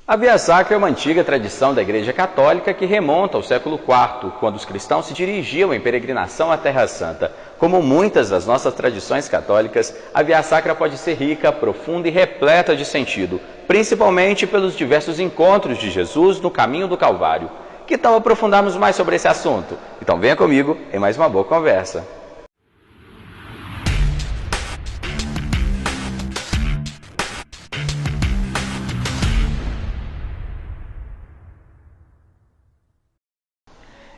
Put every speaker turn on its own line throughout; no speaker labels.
A Via Sacra é uma antiga tradição da Igreja Católica que remonta ao século IV, quando os cristãos se dirigiam em peregrinação à Terra Santa. Como muitas das nossas tradições católicas, a Via Sacra pode ser rica, profunda e repleta de sentido, principalmente pelos diversos encontros de Jesus no caminho do Calvário. Que tal aprofundarmos mais sobre esse assunto? Então venha comigo em mais uma boa conversa.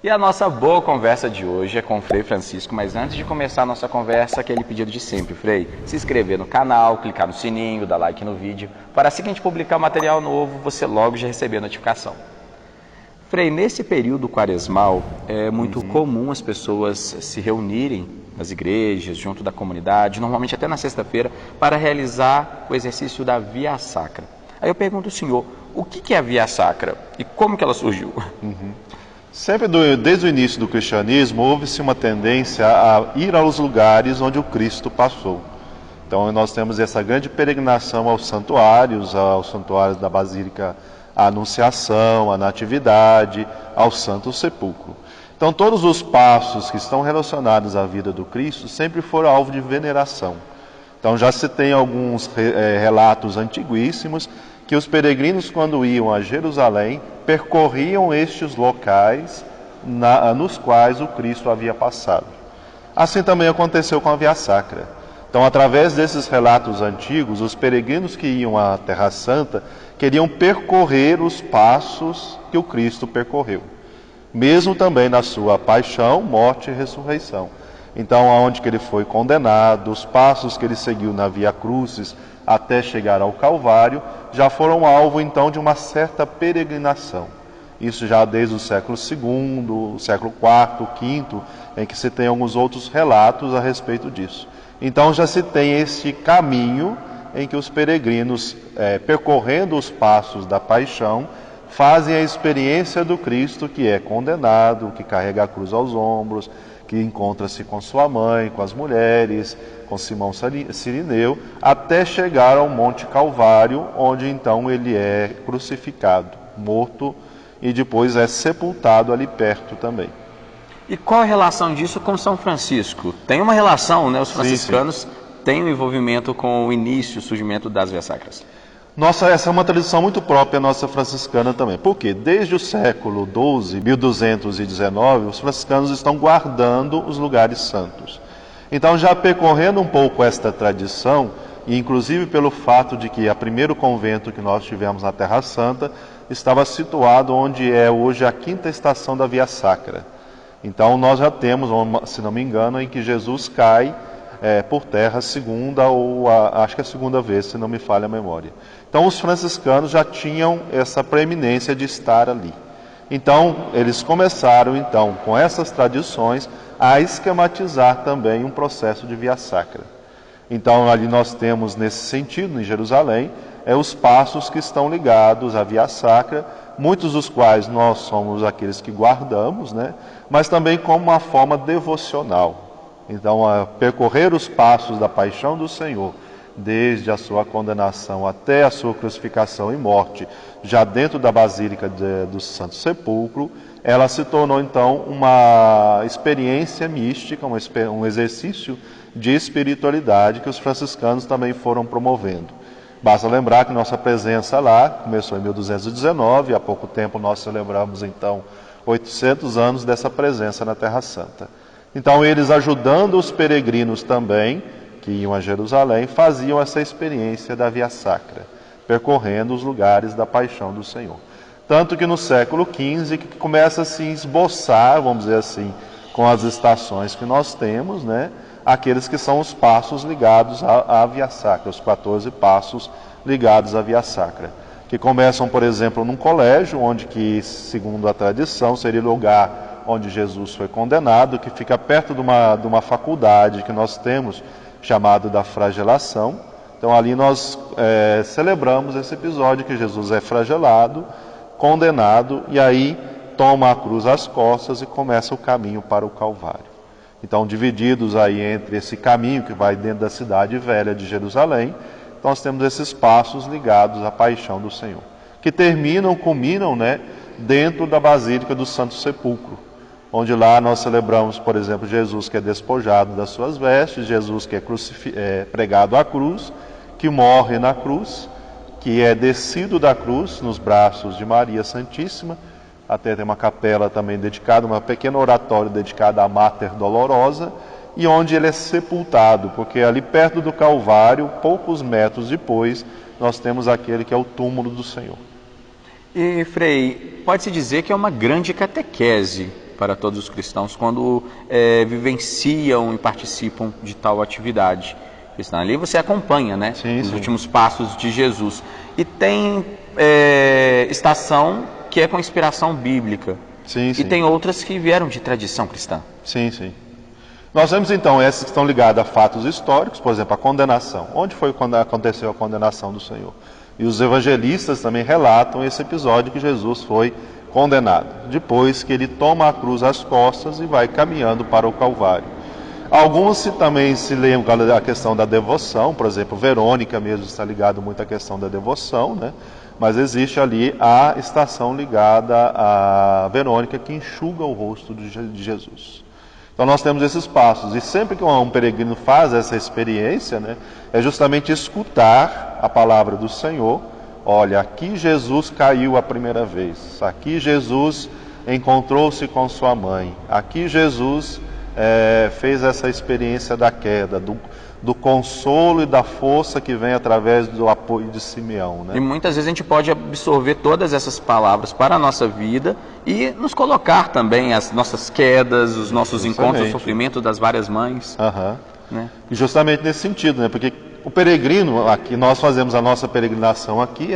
E a nossa boa conversa de hoje é com o Frei Francisco, mas antes de começar a nossa conversa, aquele pedido de sempre, Frei, se inscrever no canal, clicar no sininho, dar like no vídeo, para assim que a gente publicar material novo, você logo já receber a notificação. Frei, nesse período quaresmal, é muito comum as pessoas se reunirem nas igrejas, junto da comunidade, normalmente até na sexta-feira, para realizar o exercício da Via Sacra. Aí eu pergunto ao senhor, o que é a Via Sacra e como que ela surgiu?
Sempre desde o início do cristianismo, houve-se uma tendência a ir aos lugares onde o Cristo passou. Então nós temos essa grande peregrinação aos santuários da Basílica Anunciação, a Natividade, ao Santo Sepulcro. Então todos os passos que estão relacionados à vida do Cristo sempre foram alvo de veneração. Então já se tem alguns relatos antiguíssimos que os peregrinos, quando iam a Jerusalém, percorriam estes locais nos quais o Cristo havia passado. Assim também aconteceu com a Via Sacra. Então, através desses relatos antigos, os peregrinos que iam à Terra Santa queriam percorrer os passos que o Cristo percorreu, mesmo também na sua paixão, morte e ressurreição. Então, aonde que ele foi condenado, os passos que ele seguiu na Via Crucis até chegar ao Calvário, já foram alvo então de uma certa peregrinação. Isso já desde o século II, o século IV, V, em que se tem alguns outros relatos a respeito disso. Então já se tem esse caminho em que os peregrinos, percorrendo os passos da paixão, fazem a experiência do Cristo que é condenado, que carrega a cruz aos ombros, que encontra-se com sua mãe, com as mulheres, com Simão Cirineu, até chegar ao Monte Calvário, onde então ele é crucificado, morto, e depois é sepultado ali perto também.
E qual a relação disso com São Francisco? Tem uma relação, né? Os franciscanos têm um envolvimento com o início, o surgimento das Vias Sacras.
Essa é uma tradição muito própria nossa franciscana também. Por quê? Desde o século XII, 1219, os franciscanos estão guardando os lugares santos. Então, já percorrendo um pouco esta tradição, e inclusive pelo fato de que o primeiro convento que nós tivemos na Terra Santa estava situado onde é hoje a quinta estação da Via Sacra. Então, nós já temos, se não me engano, em que Jesus cai por terra acho que a segunda vez, se não me falha a memória. Então os franciscanos já tinham essa preeminência de estar ali. Então eles começaram então com essas tradições a esquematizar também um processo de Via Sacra. Então ali nós temos nesse sentido, em Jerusalém, os passos que estão ligados à Via Sacra, muitos dos quais nós somos aqueles que guardamos, né? Mas também como uma forma devocional. Então, percorrer os passos da paixão do Senhor, desde a sua condenação até a sua crucificação e morte, já dentro da Basílica do Santo Sepulcro, ela se tornou então uma experiência mística, um exercício de espiritualidade que os franciscanos também foram promovendo. Basta lembrar que nossa presença lá começou em 1219, há pouco tempo nós celebramos então 800 anos dessa presença na Terra Santa. Então eles, ajudando os peregrinos também, que iam a Jerusalém, faziam essa experiência da Via Sacra, percorrendo os lugares da paixão do Senhor. Tanto que no século XV que começa a se esboçar, vamos dizer assim, com as estações que nós temos, né, aqueles que são os passos ligados à Via Sacra, os 14 passos ligados à Via Sacra, que começam, por exemplo, num colégio, onde que, segundo a tradição, seria o lugar onde Jesus foi condenado, que fica perto de uma faculdade que nós temos, chamado da flagelação. Então ali nós celebramos esse episódio que Jesus é flagelado, condenado, e aí toma a cruz às costas e começa o caminho para o Calvário. Então, divididos aí entre esse caminho que vai dentro da cidade velha de Jerusalém, nós temos esses passos ligados à paixão do Senhor. que culminam, né, dentro da Basílica do Santo Sepulcro, onde lá nós celebramos, por exemplo, Jesus que é despojado das suas vestes, Jesus que é pregado à cruz, que morre na cruz, que é descido da cruz nos braços de Maria Santíssima. Até tem uma capela também dedicada, uma pequena oratória dedicada à Mater Dolorosa, e onde ele é sepultado, porque ali perto do Calvário, poucos metros depois, nós temos aquele que é o túmulo do Senhor.
E, Frei, pode-se dizer que é uma grande catequese para todos os cristãos quando vivenciam e participam de tal atividade cristã. Ali você acompanha, né, os últimos passos de Jesus. E tem estação que é com inspiração bíblica. E tem outras que vieram de tradição cristã.
Sim. Nós vemos então essas que estão ligadas a fatos históricos, por exemplo, a condenação. Onde foi quando aconteceu a condenação do Senhor? E os evangelistas também relatam esse episódio que Jesus foi condenado, depois que ele toma a cruz às costas e vai caminhando para o Calvário. Alguns também se lembram da questão da devoção, por exemplo, Verônica mesmo está ligado muito à questão da devoção, né? Mas existe ali a estação ligada a Verônica que enxuga o rosto de Jesus. Então nós temos esses passos, e sempre que um peregrino faz essa experiência, né, é justamente escutar a palavra do Senhor. Olha, aqui Jesus caiu a primeira vez, aqui Jesus encontrou-se com sua mãe, aqui Jesus fez essa experiência da queda, do consolo e da força que vem através do apoio de Simeão, né?
E muitas vezes a gente pode absorver todas essas palavras para a nossa vida e nos colocar também as nossas quedas, os nossos encontros, o sofrimento das várias mães. Né?
E justamente nesse sentido, né? Porque o peregrino, aqui nós fazemos a nossa peregrinação aqui,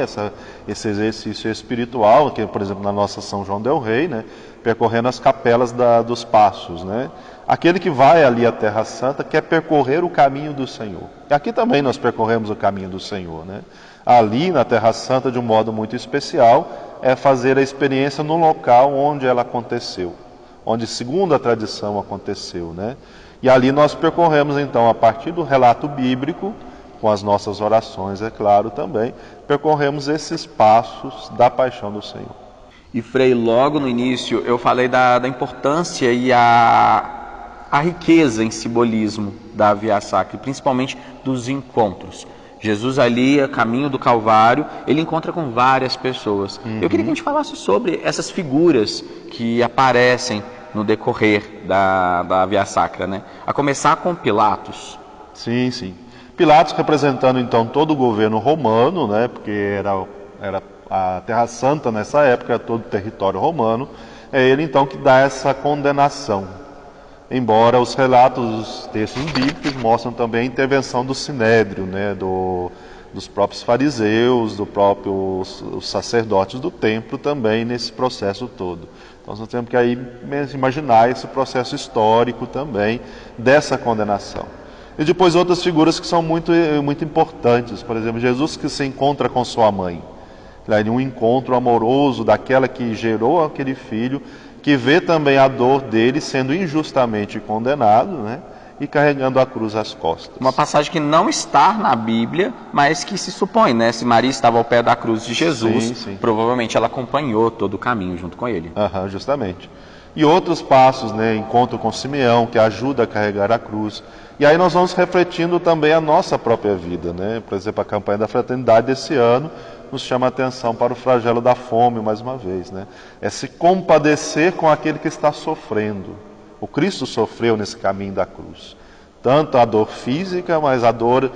esse exercício espiritual, que por exemplo na nossa São João del Rei, né? Percorrendo as capelas dos passos, né? Aquele que vai ali à Terra Santa quer percorrer o caminho do Senhor. E aqui também nós percorremos o caminho do Senhor, né? Ali na Terra Santa, de um modo muito especial, é fazer a experiência no local onde ela aconteceu, onde segundo a tradição aconteceu, né? E ali nós percorremos então, a partir do relato bíblico, com as nossas orações, é claro, também, percorremos esses passos da paixão do Senhor.
E Frei, logo no início eu falei da importância e a riqueza em simbolismo da Via Sacra, principalmente dos encontros. Jesus ali, a caminho do Calvário, ele encontra com várias pessoas. Eu queria que a gente falasse sobre essas figuras que aparecem no decorrer da Via Sacra, né? A começar com Pilatos.
Sim. Pilatos representando então todo o governo romano, né? Porque era a Terra Santa nessa época, era todo o território romano. É ele então que dá essa condenação. Embora os relatos dos textos bíblicos mostram também a intervenção do Sinédrio, né? Dos próprios fariseus, os sacerdotes do templo também nesse processo todo. Então nós temos que aí imaginar esse processo histórico também dessa condenação. E depois outras figuras que são muito importantes, por exemplo, Jesus que se encontra com sua mãe, um encontro amoroso daquela que gerou aquele filho, que vê também a dor dele sendo injustamente condenado, né? E carregando a cruz às costas.
Uma passagem que não está na Bíblia, mas que se supõe, né? Se Maria estava ao pé da cruz de Jesus, provavelmente ela acompanhou todo o caminho junto com ele.
Justamente. E outros passos, né? Encontro com Simeão, que ajuda a carregar a cruz. E aí nós vamos refletindo também a nossa própria vida, né? Por exemplo, a campanha da fraternidade desse ano nos chama a atenção para o flagelo da fome, mais uma vez, né? É se compadecer com aquele que está sofrendo. O Cristo sofreu nesse caminho da cruz. Tanto a dor física, mas a dor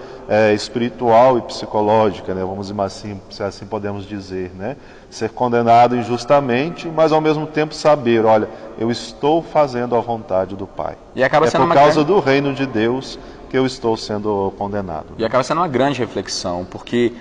espiritual e psicológica, né? Vamos assim, se assim podemos dizer, né? Ser condenado injustamente, mas ao mesmo tempo saber, olha, eu estou fazendo a vontade do Pai.
E acaba sendo
por causa do reino de Deus que eu estou sendo condenado.
E acaba sendo uma grande reflexão, porque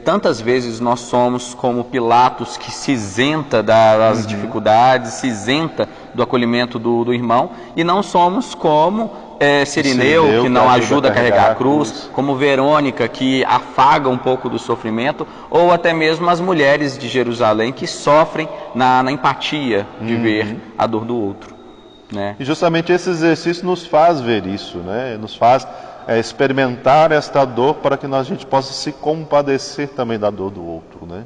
tantas vezes nós somos como Pilatos, que se isenta das dificuldades, se isenta do acolhimento do irmão, e não somos como Cirineu, que não ajuda a carregar a cruz, como Verônica, que afaga um pouco do sofrimento, ou até mesmo as mulheres de Jerusalém, que sofrem na empatia de ver a dor do outro. Né?
E justamente esse exercício nos faz ver isso, né? Nos faz experimentar esta dor para que a gente possa se compadecer também da dor do outro, né?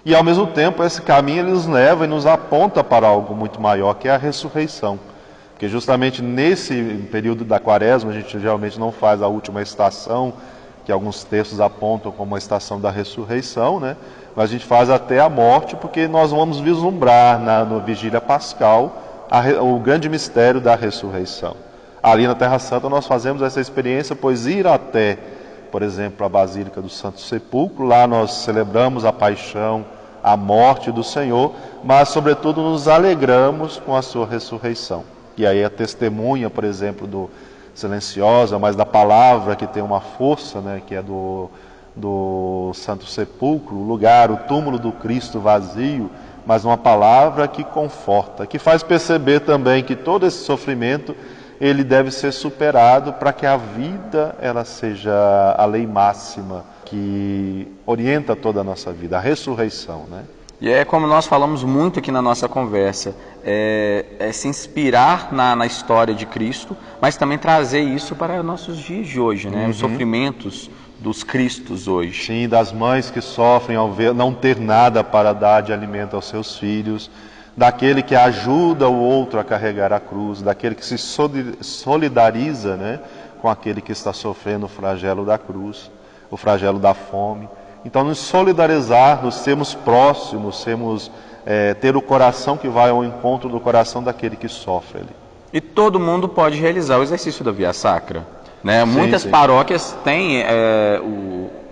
E ao mesmo tempo esse caminho ele nos leva e nos aponta para algo muito maior, que é a ressurreição. Porque justamente nesse período da quaresma, a gente geralmente não faz a última estação, que alguns textos apontam como a estação da ressurreição, né? Mas a gente faz até a morte, porque nós vamos vislumbrar na vigília pascal o grande mistério da ressurreição. Ali na Terra Santa nós fazemos essa experiência, pois ir até, por exemplo, a Basílica do Santo Sepulcro, lá nós celebramos a paixão, a morte do Senhor, mas sobretudo nos alegramos com a sua ressurreição. E aí a testemunha, por exemplo, do silenciosa, mas da palavra que tem uma força, né, que é do Santo Sepulcro, o lugar, o túmulo do Cristo vazio, mas uma palavra que conforta, que faz perceber também que todo esse sofrimento ele deve ser superado para que a vida ela seja a lei máxima que orienta toda a nossa vida, a ressurreição, né?
E é como nós falamos muito aqui na nossa conversa, é se inspirar na história de Cristo, mas também trazer isso para nossos dias de hoje, né? Os sofrimentos dos Cristos hoje.
Sim, das mães que sofrem ao ver, não ter nada para dar de alimento aos seus filhos, daquele que ajuda o outro a carregar a cruz, daquele que se solidariza, né, com aquele que está sofrendo o flagelo da cruz, o flagelo da fome. Então, nos solidarizar, nos sermos próximos, ter o coração que vai ao encontro do coração daquele que sofre ali.
E todo mundo pode realizar o exercício da Via Sacra, né?
Sim,
Muitas
sim.
paróquias têm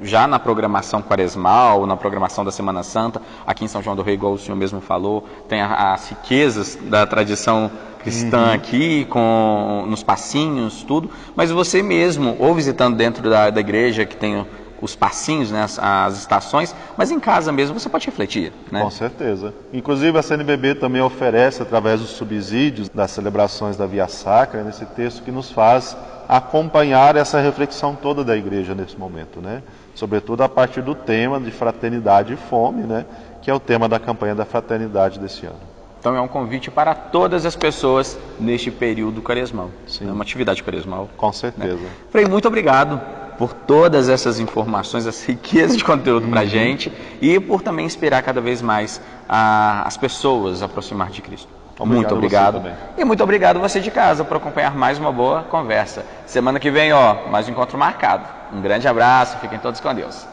já na programação quaresmal, na programação da Semana Santa, aqui em São João do Rei, igual o senhor mesmo falou, tem as riquezas da tradição cristã aqui, nos passinhos, tudo, mas você mesmo, ou visitando dentro da igreja que tem os passinhos, né, as estações, mas em casa mesmo você pode refletir, né?
Com certeza. Inclusive a CNBB também oferece, através dos subsídios das celebrações da Via Sacra, nesse texto que nos faz acompanhar essa reflexão toda da igreja nesse momento, né? Sobretudo a partir do tema de fraternidade e fome, né? Que é o tema da campanha da fraternidade desse ano.
Então é um convite para todas as pessoas neste período quaresmal.
Sim.
É uma atividade quaresmal.
Com certeza.
Né? Frei, muito obrigado por todas essas informações, essa riqueza de conteúdo para a gente e por também inspirar cada vez mais as pessoas a aproximar de Cristo. Muito obrigado. E muito obrigado você de casa por acompanhar mais uma boa conversa. Semana que vem, mais um encontro marcado. Um grande abraço, fiquem todos com Deus.